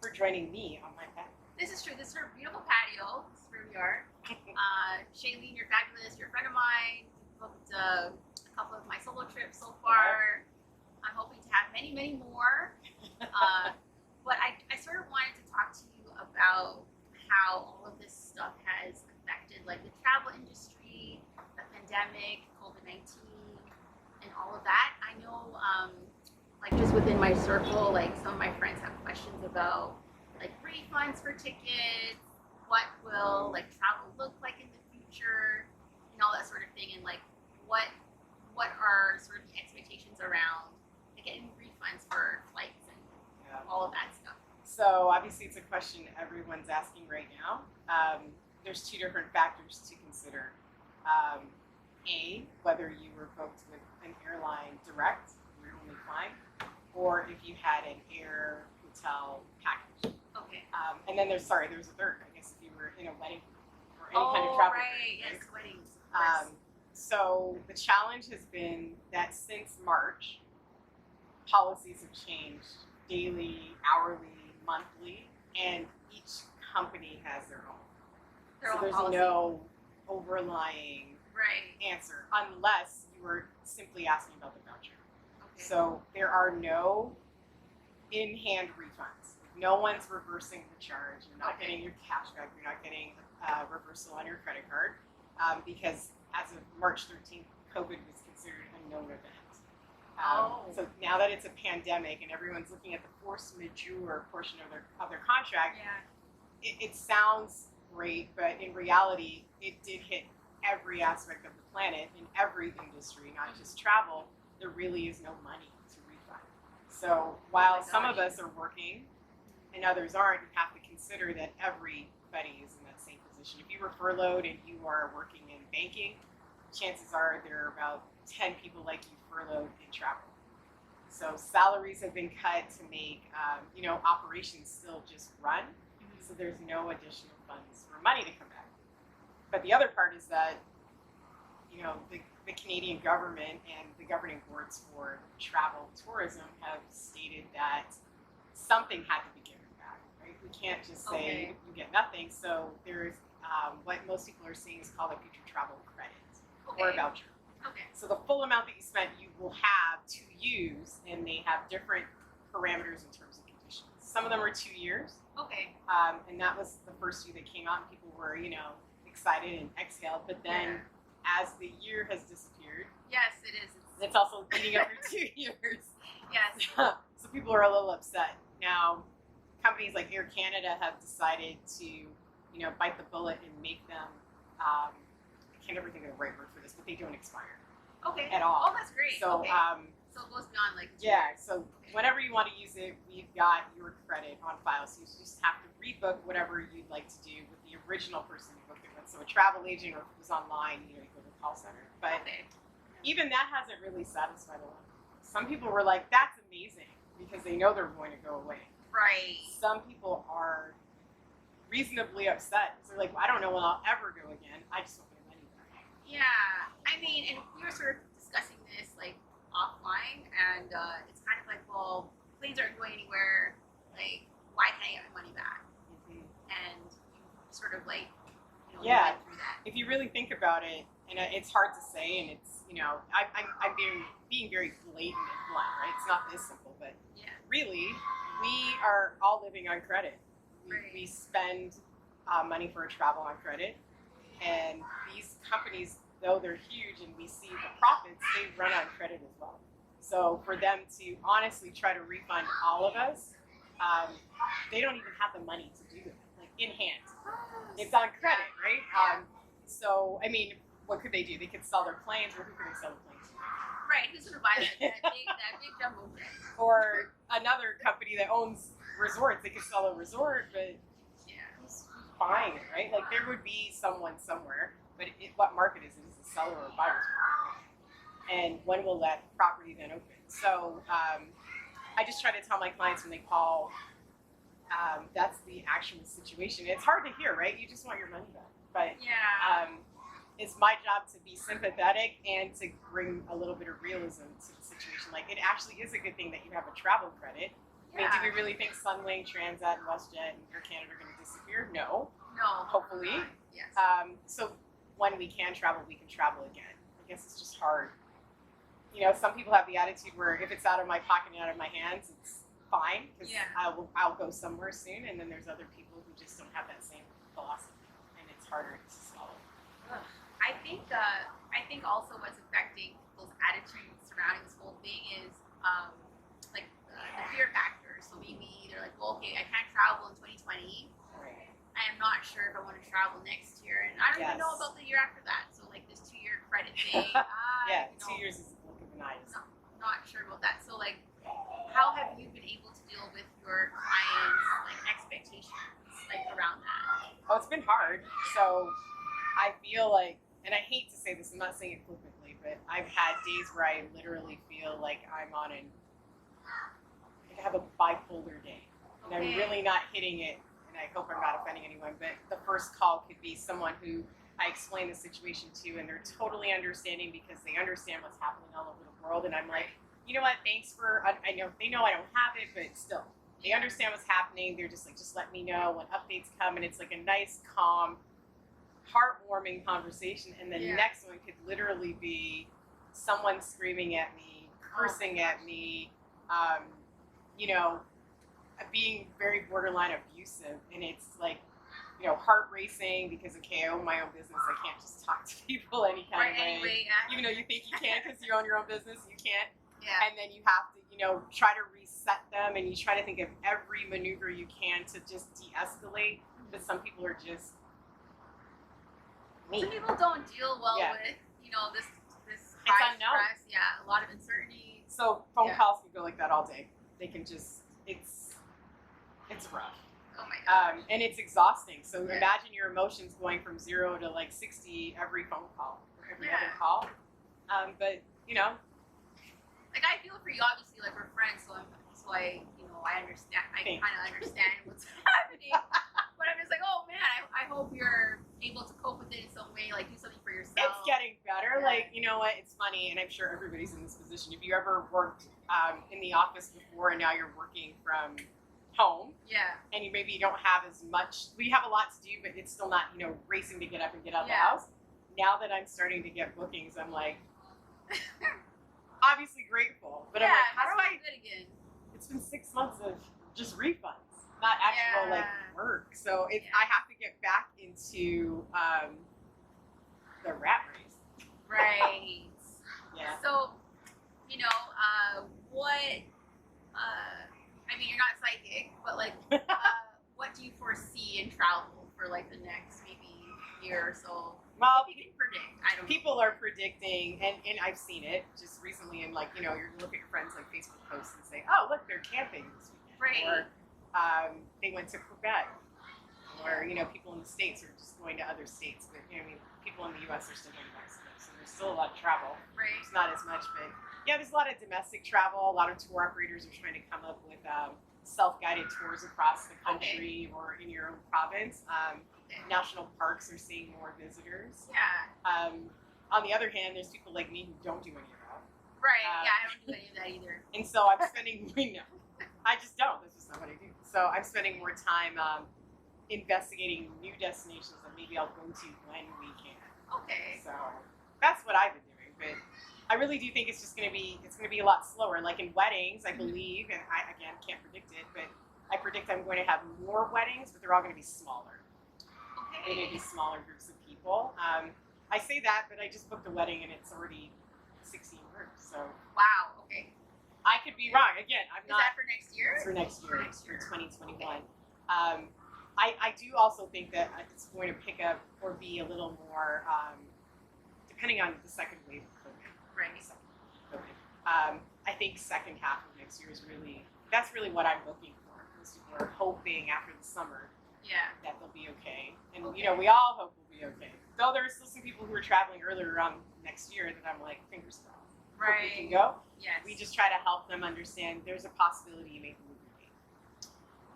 for joining me on my patio. This is true. This is her beautiful patio. This is where we are. Shalene, you're fabulous. You're a friend of mine. Booked a couple of my solo trips so far. I'm hoping to have many, many more. But I sort of wanted to talk to you about how all of this stuff has affected like the travel industry, the pandemic, COVID-19, and all of that. I know like just within my circle, like some of my friends have questions about like refunds for tickets, what will like travel look like in the future, and all that sort of thing, and like what are sort of the expectations around like, getting refunds for flights and all of that stuff. So obviously it's a question everyone's asking right now. There's two different factors to consider. A, whether you were booked with an airline direct, you're only flying, or if you had an air hotel package. Okay. And then there's a third, I guess, if you were in a wedding or any kind of travel. Right, yes, weddings. So the challenge has been that since March, policies have changed daily, hourly, monthly, and each company has their own. So there's policy. no overlying answer unless you were simply asking about the voucher. Okay. So there are no in-hand refunds. No one's reversing the charge. You're not getting your cash back. You're not getting a reversal on your credit card because as of March 13th, COVID was considered a known event. So now that it's a pandemic and everyone's looking at the force majeure portion of their contract, it sounds great, but in reality, it did hit every aspect of the planet in every industry, not just travel. There really is no money to refund. So while some of us are working and others aren't, you have to consider that everybody is in that same position. If you were furloughed and you are working in banking, chances are there are about 10 people like you furloughed in travel. So salaries have been cut to make operations still just run. So there's no additional funds for money to come back. But the other part is that the Canadian government and the governing boards for travel tourism have stated that something had to be given back. Right? We can't just say you get nothing. So there's what most people are seeing is called a future travel credit or a voucher. Okay. So the full amount that you spent, you will have to use, and they have different parameters in terms of conditions. Some of them are 2 years. Okay. And that was the first year that came out, and people were, excited and exhaled. But then, as the year has disappeared, yes, it is. It's also leading up for 2 years. Yes. So people are a little upset now. Companies like Air Canada have decided to, bite the bullet and make them. I can't ever think of the right word for this, but they don't expire. Okay. At all. Oh, that's great. So, so it goes beyond like 2 years. So whenever you want to use it, we've got your credit on file. So you just have to rebook whatever you'd like to do with the original person you booked it with. So a travel agent, or if it was online, you go to the call center. But even that hasn't really satisfied a lot. Some people were like, "That's amazing," because they know they're going to go away. Right. Some people are reasonably upset. So they're like, "I don't know when I'll ever go again. I just want my money back." Yeah, I mean, and we were sort of discussing this like offline, and it's kind of like, well, planes aren't going anywhere. Like, why can't I get my money back? Mm-hmm. And you sort of like, you Yeah. went through that. If you really think about it, and it's hard to say, and it's I'm being very blatant and blunt, right? It's not this simple, but really, we are all living on credit. We spend money for travel on credit, and these companies, though they're huge and we see the profits, they run on credit as well. So for them to honestly try to refund all of us, they don't even have the money to do it, like in hand. It's on credit, right? So, I mean, what could they do? They could sell their planes, or who could they sell the planes to? Right, who's going to buy that big jumbo jet? Or another company that owns resorts, they could sell a resort, but who's buying it, right? Like, there would be someone somewhere, but what market is it? Is it a seller or a buyer's market? And when will that property then open? So I just try to tell my clients when they call, that's the actual situation. It's hard to hear, right? You just want your money back. But it's my job to be sympathetic and to bring a little bit of realism to the situation. Like, it actually is a good thing that you have a travel credit, I mean, do we really think Sunwing, Transat, and WestJet, and Air Canada are going to disappear? No. No. Hopefully. Yes. So when we can travel again. I guess it's just hard. You know, some people have the attitude where if it's out of my pocket and out of my hands, it's fine because I'll go somewhere soon. And then there's other people who just don't have that same philosophy, and it's harder to swallow. I think also what's affecting people's attitudes surrounding this whole thing is the fear factor. So maybe they're like, well, okay, I can't travel in 2020. Right. I am not sure if I want to travel next year, and I don't even know about the year after that. So like this 2-year credit thing. 2 years is a blink of an eye. No, not sure about that. So like, how have you been able to deal with your clients' like expectations like around that? Oh, it's been hard. So I feel like, and I hate to say this, I'm not saying it flippantly, but I've had days where I literally feel like I'm on I have a bipolar day, and I'm really not hitting it. And I hope I'm not offending anyone, but the first call could be someone who I explain the situation to, and they're totally understanding because they understand what's happening all over the world. And I'm like, you know what? Thanks for. I know they know I don't have it, but still, they understand what's happening. They're just like, just let me know when updates come, and it's like a nice, calm, heartwarming conversation. And the next one could literally be someone screaming at me, cursing at me, you know, being very borderline abusive, and it's like, you know, heart racing because okay, I own my own business. I can't just talk to people any kind of way. Even though you think you can because you own your own business, you can't. Yeah. And then you have to, you know, try to reset them, and you try to think of every maneuver you can to just de-escalate. But some people are just mean. Some people don't deal well with, you know, this high stress. Yeah, a lot of uncertainty. So phone calls can go like that all day. They can just, it's rough. Oh my god. And it's exhausting. So imagine your emotions going from 0 to like 60 every phone call or every other call. But you know, like I feel for you, obviously, like we're friends, so I understand. I kind of understand what's happening. But I'm just like, oh man, I hope you're able to cope with it in some way, like do something for yourself. It's getting better. Like, you know what? It's funny, and I'm sure everybody's in this position. If you ever worked in the office before and now you're working from home, and maybe you don't have as much. We have a lot to do, but it's still not, you know, racing to get up and get out of the house. Now that I'm starting to get bookings, I'm like, obviously grateful, but I'm like, how do I? Again? It's been 6 months of just refunds, not actual like work. So I have to get back into the rat race. Right. So, you know, what? I mean, you're not psychic, but like, what do you foresee in travel for like the next maybe year or so? Well, you can predict. I don't know. People are predicting, and I've seen it just recently. And like, you know, you look at your friends like Facebook posts and say, "Oh, look, they're camping this weekend," or they went to Quebec, or you know, people in the States are just going to other states. But you know, I mean, people in the U.S. are still going to Mexico, so there's still a lot of travel. Right. It's not as much, but yeah, there's a lot of domestic travel. A lot of tour operators are trying to come up with self-guided tours across the country or in your own province. National parks are seeing more visitors. On the other hand, there's people like me who don't do any of that. Right. I don't do any of that either. And so I'm spending. I just don't. That's just not what I do. So I'm spending more time investigating new destinations that maybe I'll go to when we can. Okay. So that's what I've been doing, but I really do think it's going to be a lot slower. Like in weddings, I believe, and I again can't predict it, but I predict I'm going to have more weddings, but they're all going to be smaller. They're going to be smaller groups of people. I say that, but I just booked a wedding and it's already 16 groups. So wow. Okay. I could be wrong. Again, I'm not. Is that for next year? It's for next year. For 2021. Okay. I do also think that it's going to pick up or be a little more, depending on the second wave of COVID. Right. I think second half of next year is that's really what I'm looking for. Most people are hoping after the summer that they'll be okay. And, you know, we all hope we'll be okay. Though there are still some people who are traveling earlier around next year that I'm like, fingers crossed. Right. Hope we can go. Yes. We just try to help them understand there's a possibility you may move your date.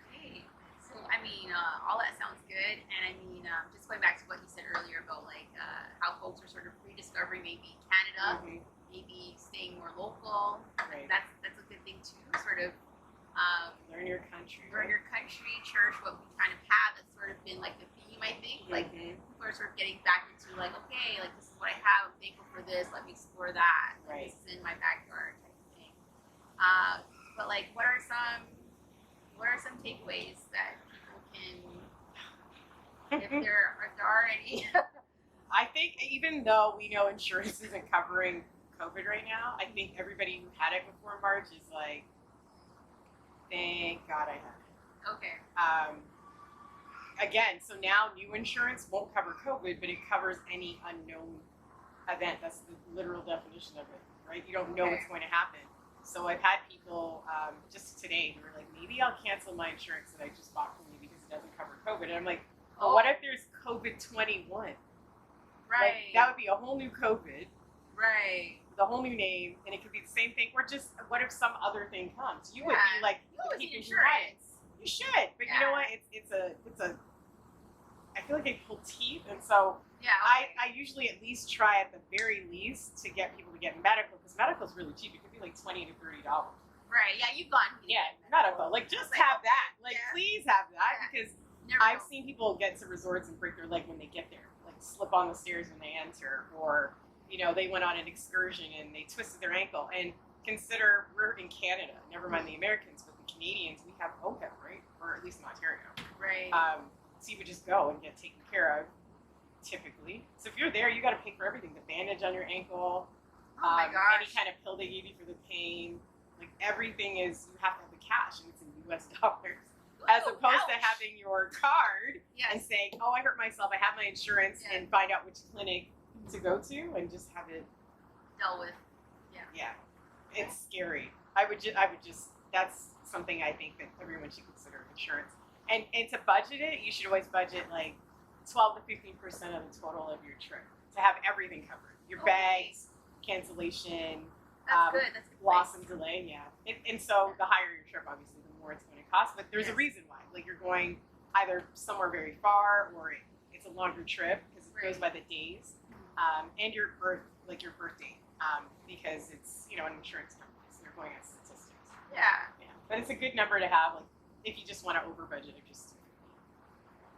Okay. So, I mean, all that sounds good. And I mean, just going back to what you said earlier about like how folks are sort of rediscovering maybe Canada, maybe staying more local. Right. That's a good thing too. Sort of Learn your country. Learn your country, church, what we kind of have that's sort of been like the theme, I think. Like people are sort of getting back into like, okay, like this is what I have, I'm thankful for this, let me explore that. Like, this is in my backyard type of thing. But like what are some takeaways that people can, if there are any? I think even though we know insurance isn't covering COVID right now, I think everybody who had it before March is like, thank God I had it. Okay. Again, so now new insurance won't cover COVID, but it covers any unknown event. That's the literal definition of it, right? You don't know what's going to happen. So I've had people just today who were like, maybe I'll cancel my insurance that I just bought from you because it doesn't cover COVID. And I'm like, well, what if there's COVID-21? Right. Like, that would be a whole new COVID. Right. With a whole new name, and it could be the same thing. Or just, what if some other thing comes? You would be like, you always need people who buy it. insurance. You should, but you know what? It's a. I feel like they pull teeth, and so I usually at least try at the very least to get people to get medical, because medical is really cheap. It could be like $20 to $30. Right. Yeah, you've gone. Medical. Like just have that. Like please have that, because I've know. seen people get to resorts and break their leg when they get there, like slip on the stairs when they enter, or they went on an excursion and they twisted their ankle. And consider we're in Canada, never mind the Americans, but the Canadians, we have OPEB, right? Or at least in Ontario. Right. So you would just go and get taken care of, typically. So if you're there, you got to pay for everything. The bandage on your ankle, oh my gosh. any kind of pill they give you for the pain. Like everything is, you have to have the cash, and it's in US dollars. As opposed to having your card and saying, oh, I hurt myself, I have my insurance, and find out which clinic to go to and just have it dealt with. Yeah. It's scary. I would just, that's something I think that everyone should consider, insurance. And to budget it, you should always budget like 12 to 15% of the total of your trip to have everything covered. Your bags, cancellation, That's good. loss and delay, and so the higher your trip, obviously, the more it's going to cost. But there's a reason why. Like you're going either somewhere very far, or it's a longer trip because it goes by the days, and your birthday, because it's an insurance company, so they're going on statistics. Yeah. But it's a good number to have, like if you just want to over budget or just.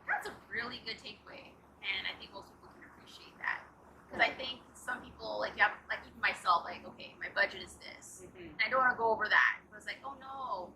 That's a really good takeaway, and I think most people can appreciate that. Because I think some people, like even myself, like, okay, my budget is this, and I don't want to go over that. But it's like, oh no,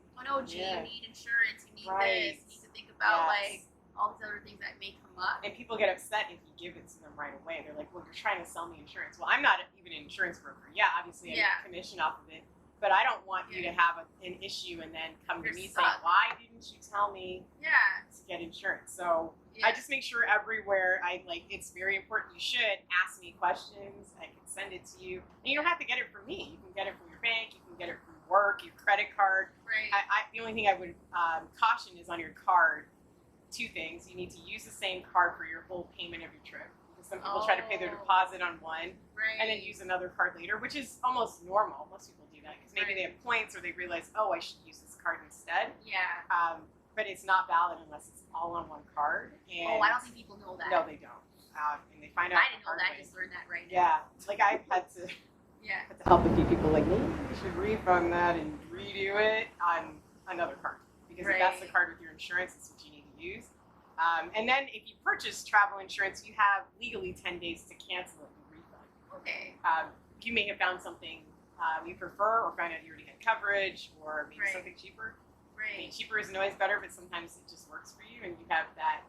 G, you need insurance, you need this, you need to think about like all these other things that may come up. And people get upset if you give it to them right away. They're like, well, you're trying to sell me insurance. Well, I'm not even an insurance broker. Yeah, obviously I get a commission off of it, but I don't want you to have an issue and then come to me saying, why didn't you tell me to get insurance? So I just make sure everywhere it's very important. You should ask me questions. I can send it to you. And you don't have to get it from me. You can get it from your bank. You can get it from work, your credit card. Right. The only thing I would caution is on your card, two things. You need to use the same card for your whole payment of your trip. Because some people try to pay their deposit on one and then use another card later, which is almost normal. Most people do that because maybe they have points, or they realize, oh, I should use this card instead. Yeah. But it's not valid unless it's all on one card. And I don't think people know that. No, they don't. And they find out. I didn't know that. I just learned that right now. Yeah, like I've had to help a few people. Like, maybe you should refund that and redo it on another card, because if that's the card with your insurance, it's what you need to use. And then if you purchase travel insurance, you have legally 10 days to cancel it and refund. Okay. You may have found something you prefer, or found out you already had coverage, or maybe something cheaper. Right. I mean, cheaper isn't always better, but sometimes it just works for you, and you have that,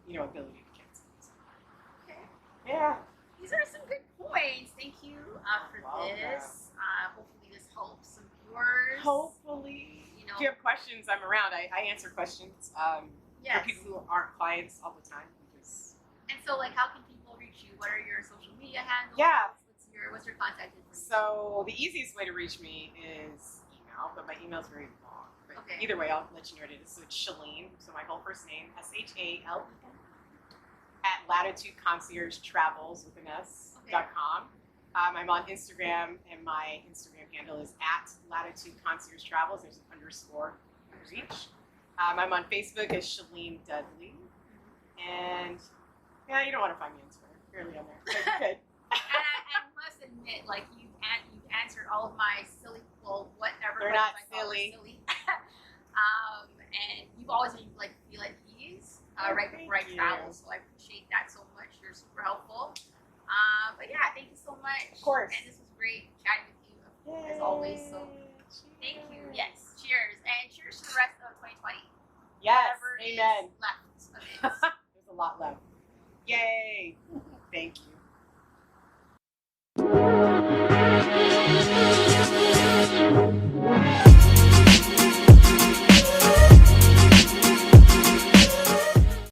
ability to cancel. Okay. Yeah. These are some good points. Thank you for this. Hopefully this helps some viewers. Hopefully. If you have questions, I'm around. I answer questions for people who aren't clients all the time. And so, how can people reach you? What are your social media handles? Yeah. What's your contact information? So the easiest way to reach me is email, but my email is very long. But either way, I'll let you know what it is. So it's Shalene, so my whole first name, SHALEN, at Latitude Concierge Travels with an S.com. I'm on Instagram, and my Instagram handle is at Latitude Concierge Travels. There's an underscore under each. I'm on Facebook as Shalene Dudley. And you don't want to find me on Twitter. Barely on there. Good. And I must admit, you've answered all of my silly, whatever. They're not silly. right before I Thank travel. you. So I appreciate that so much. You're super helpful. But yeah, thank you so much. Of course. And this was great chatting with you as always. So thank you. Yes. Cheers. And cheers to the rest of 2020. Yes. Whatever Amen. is left of it. There's a lot left. Yay. Thank you.